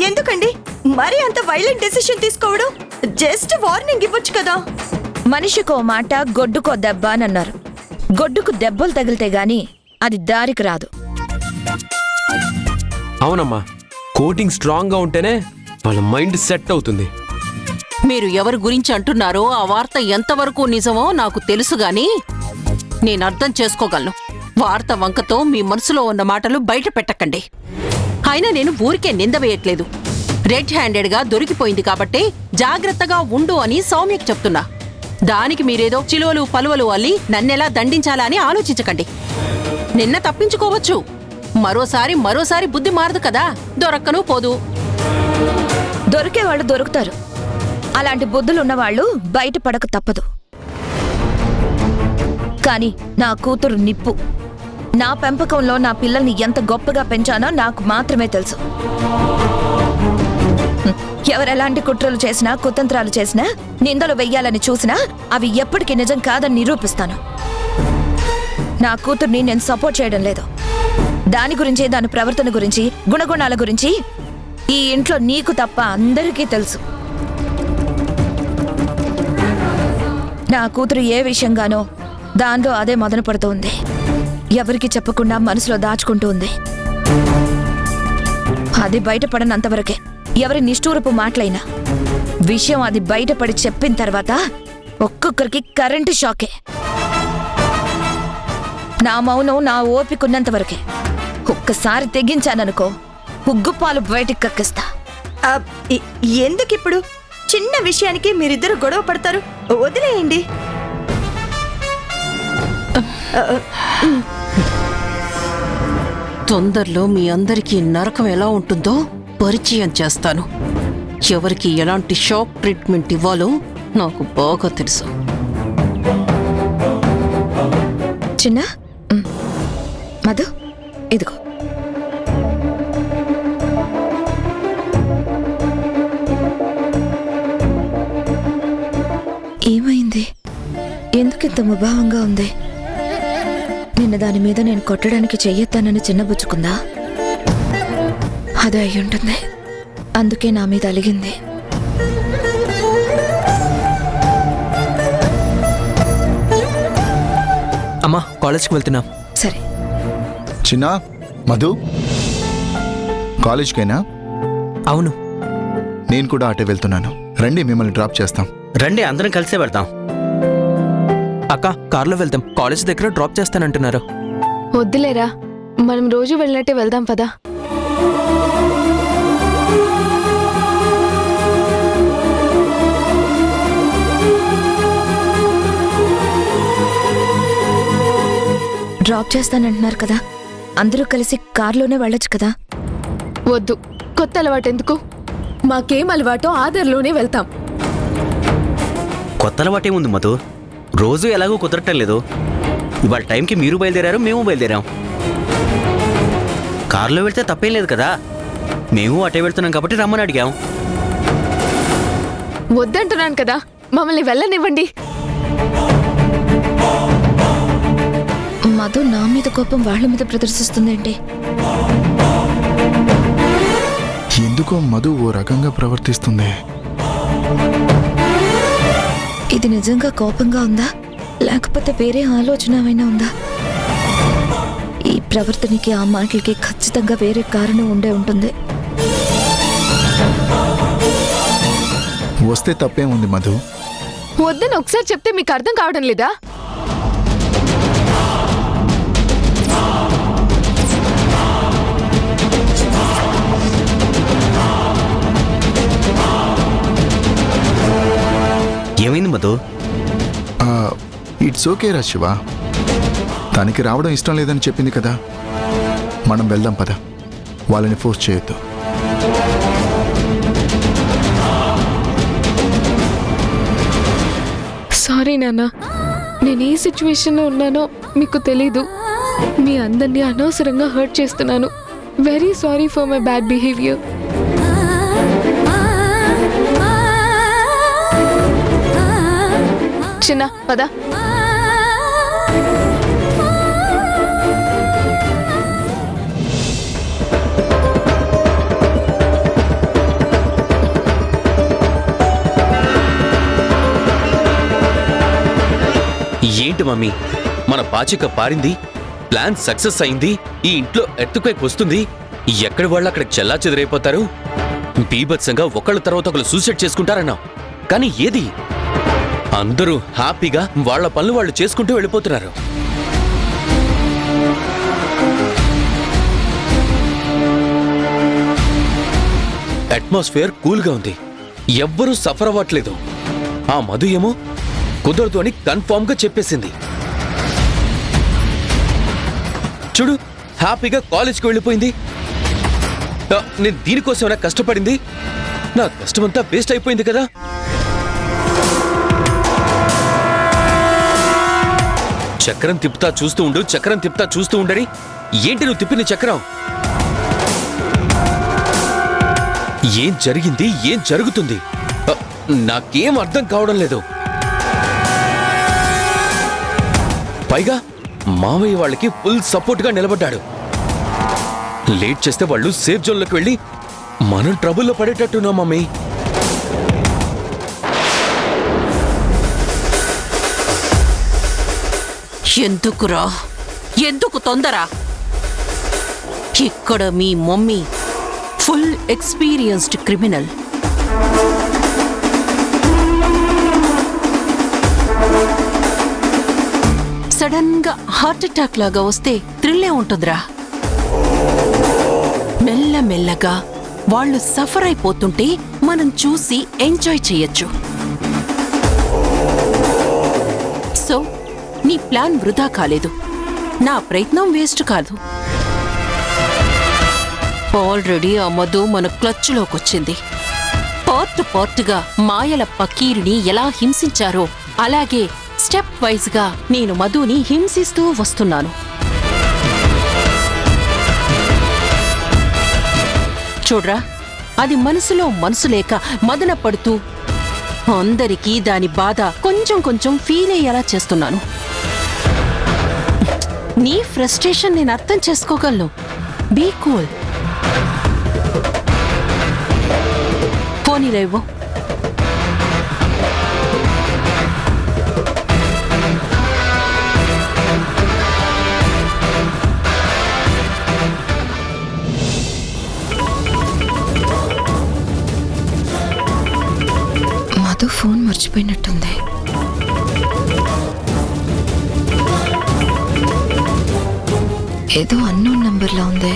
ఎందుకండి మరి అంత వైలెంట్ డెసిషన్ తీసుకోవడం? జస్ట్ వార్నింగ్ ఇవ్వచ్చు కదా. మనిషికో మాట గొడ్డుకో దెబ్బ అని అన్నారు. గొడ్డుకు దెబ్బలు తగిలితే గాని అది దారికి రాదు. అవునమ్మా, కోటింగ్ స్ట్రాంగ్ గా ఉంటేనే వాళ్ళ మైండ్ సెట్ అవుతుంది. మీరు ఎవరి గురించి అంటున్నారో ఆ వార్త ఎంతవరకు నిజమో నాకు తెలుసుగాని నేను అర్థం చేసుకోగలను. వార్త వంకతో మీ మనసులో ఉన్న మాటలు బయట పెట్టకండి. అయినా నేను ఊరికే నింద వేయట్లేదు. రెడ్ హ్యాండెడ్గా దొరికిపోయింది కాబట్టి జాగ్రత్తగా ఉండు అని సౌమ్యకి చెప్తున్నా. దానికి మీరేదో చిలువలు పలువలు అల్లి నన్నెలా దండించాలా అని ఆలోచించకండి. నిన్న తప్పించుకోవచ్చు, మరోసారి బుద్ధి మారదు కదా, దొరక్కను పోదు. దొరికేవాళ్ళు దొరుకుతారు. అలాంటి బుద్ధులున్నవాళ్లు బయట పడక తప్పదు. కాని నా కూతురు నిప్పు. నా పెంపకంలో నా పిల్లల్ని ఎంత గొప్పగా పెంచానో నాకు మాత్రమే తెలుసు. ఎవరెలాంటి కుట్రలు చేసినా కుతంత్రాలు చేసినా నిందలు వెయ్యాలని చూసినా అవి ఎప్పటికీ నిజం కాదని నిరూపిస్తాను. నా కూతుర్ని నేను సపోర్ట్ చేయడం లేదు. దాని గురించి, దాని ప్రవర్తన గురించి, గుణగుణాల గురించి ఈ ఇంట్లో నీకు తప్ప అందరికీ తెలుసు. నా కూతురు ఏ విషయంగానో దానిలో అదే మొదలు పడుతూ ఉంది. ఎవరికి చెప్పకుండా మనసులో దాచుకుంటూ ఉంది. అది బయటపడనంతవరకే. ఎవరి నిష్ఠూరపు మాటలైనా విషయం అది బయటపడి చెప్పిన తర్వాత ఒక్కొక్కరికి కరెంటు షాకే. నా మౌనం నా ఓపికన్నంత వరకే. ఒక్కసారి తెగించాననుకో ఉగ్గుపాలు బయటికి కక్కిస్తా. ఎందుకిప్పుడు చిన్న విషయానికి మీరిద్దరు గొడవ పడతారు? వదిలేయండి. తొందరలో మీ అందరికీ నరకం ఎలా ఉంటుందో పరిచయం చేస్తాను. ఎవరికి ఎలాంటి షాక్ ట్రీట్మెంట్ ఇవ్వాలో నాకు బాగా తెలుసు. చిన్న మధు, ఇదిగో. ఏమైంది? ఎందుకింత ముభావంగా ఉంది? నిన్న దాని మీద నేను కొట్టడానికి చెయ్యొత్తానని చిన్నబుచ్చుకుందా? అదే అయ్యుంటుంది. అందుకే నా మీద అలిగింది. అమ్మా, కాలేజ్కి వెళ్తున్నా. సరే. చిన్నా, మధు, కాలేజ్కైనా? అవును. నేను కూడా అటే వెళ్తున్నాను. రండి, మిమ్మల్ని డ్రాప్ చేస్తాం. రండి, అందరం కలిసే వెళ్తాం. అక్క, కార్లో వెళ్తాం. కాలేజ్ దగ్గర డ్రాప్ చేస్తానంటున్నారు. వద్దులేరా, మనం రోజు వెళ్ళినట్టే వెళ్దాం పదా. డ్రాప్ చేస్తానంటున్నారు కదా, అందరూ కలిసి కార్లోనే వెళ్ళొచ్చు కదా. వద్దు, కొత్త అలవాటు ఎందుకు? మాకేం అలవాటో ఆధార్లోనే వెళ్తాం. కొత్త అలవాటేముంది మధు, రోజు ఎలాగో కుదరటం లేదు. ఇవాళ టైంకి మీరు బయలుదేరారు, మేము బయలుదేరాం. కారులో వెళ్తే తప్పేం లేదు కదా. మేము అటే వెళ్తున్నాం కాబట్టి రమ్మని అడిగాం. వద్దంటున్నాను కదా, మమ్మల్ని వెళ్ళనివ్వండి. మధు నా మీద కోపం వాళ్ళ మీద ప్రదర్శిస్తుందేంటి? ఎందుకో మధు ఓ రకంగా ప్రవర్తిస్తుంది. ఇది నిజంగా కోపంగా ఉందా, లేకపోతే వేరే ఆలోచన ఏమైనా ఉందా? ఈ ప్రవర్తనకి, ఆ మాటలకి ఖచ్చితంగా వేరే కారణం ఉండే ఉంటుంది. వస్తే తప్పేముంది మధు? వద్దని ఒకసారి చెప్తే మీకు అర్థం కావడం లేదా? ఏమైంది మధు? ఇట్స్ ఓకే రా శివ. తనకి రావడం ఇష్టం లేదని చెప్పింది కదా, మనం వెళ్దాం పద. వాళ్ళని ఫోర్స్ చేయొద్దు. సారీ నాన్న, నేను ఏ సిచ్యువేషన్లో ఉన్నానో మీకు తెలీదు. మీ అందరినీ అనవసరంగా హర్ట్ చేస్తున్నాను. Very sorry for my bad behaviour. చిన్న పద. ఏంటి మమ్మీ, మన పాచిక పారింది, ప్లాన్ సక్సెస్ అయింది, ఈ ఇంట్లో ఎర్త్క్వేక్ వస్తుంది, ఎక్కడి వాళ్ళు అక్కడికి చెల్లా చెదిరైపోతారు, బీభత్సంగా ఒకళ్ళ తర్వాత ఒకళ్ళు సూసైడ్ చేసుకుంటారన్నాం. కానీ ఏది, అందరూ హ్యాపీగా వాళ్ళ పనులు వాళ్ళు చేసుకుంటూ వెళ్ళిపోతున్నారు. అట్మాస్ఫియర్ కూల్గా ఉంది, ఎవ్వరూ సఫర్ అవ్వట్లేదు. ఆ మధు ఏమో కుదరదు అని కన్ఫామ్ గా చెప్పేసింది. చూడు, హ్యాపీగా కాలేజ్కి వెళ్ళిపోయింది. నేను దీనికోసమైనా కష్టపడింది, నా కష్టమంతా వేస్ట్ అయిపోయింది కదా. చక్రం తిప్పుతా చూస్తూ ఉండు, చక్రం తిప్పుతా చూస్తూ ఉండని. ఏంటి నువ్వు తిప్పిన చక్రం? ఏం జరిగింది, ఏం జరుగుతుంది, నాకేం అర్థం కావడం లేదు. పైగా మామయ్య వాళ్ళకి ఫుల్ సపోర్ట్ గా నిలబడ్డాడు. లేట్ చేస్తే వాళ్ళు సేఫ్ జోన్లోకి వెళ్ళి మనం ట్రబుల్లో పడేటట్టున్నాం మమ్మీ. ఎందుకురా, ఎందుకు తొందర? ఇక్కడ మీ mummy full experienced criminal. Sudden గా హార్ట్ అటాక్ లాగా వస్తే థ్రిల్లే ఉంటుందిరా. మెల్లమెల్లగా వాళ్ళు సఫర్ అయిపోతుంటే మనం చూసి ఎంజాయ్ చేయొచ్చు. సో నీ ప్లాన్ వృధా కాలేదు, నా ప్రయత్నం వేస్ట్ కాదు. ఆల్రెడీ ఆ మధు మన క్లచ్లోకొచ్చింది. పార్ట్గా మాయల పకీరుని ఎలా హింసించారో అలాగే స్టెప్ వైజ్ గా నేను మధుని హింసిస్తూ వస్తున్నాను. చూడ్రా, అది మనసులో మనసు లేక మదన పడుతూ అందరికీ దాని బాధ కొంచెం కొంచెం ఫీల్ అయ్యేలా చేస్తున్నాను. నీ ఫ్రస్ట్రేషన్ నేను అర్థం చేసుకోగలను. Be cool. పోనీలేవో. మధు ఫోన్ మర్చిపోయినట్టుంది. ఏదో అన్నోన్ నంబర్లా ఉంది.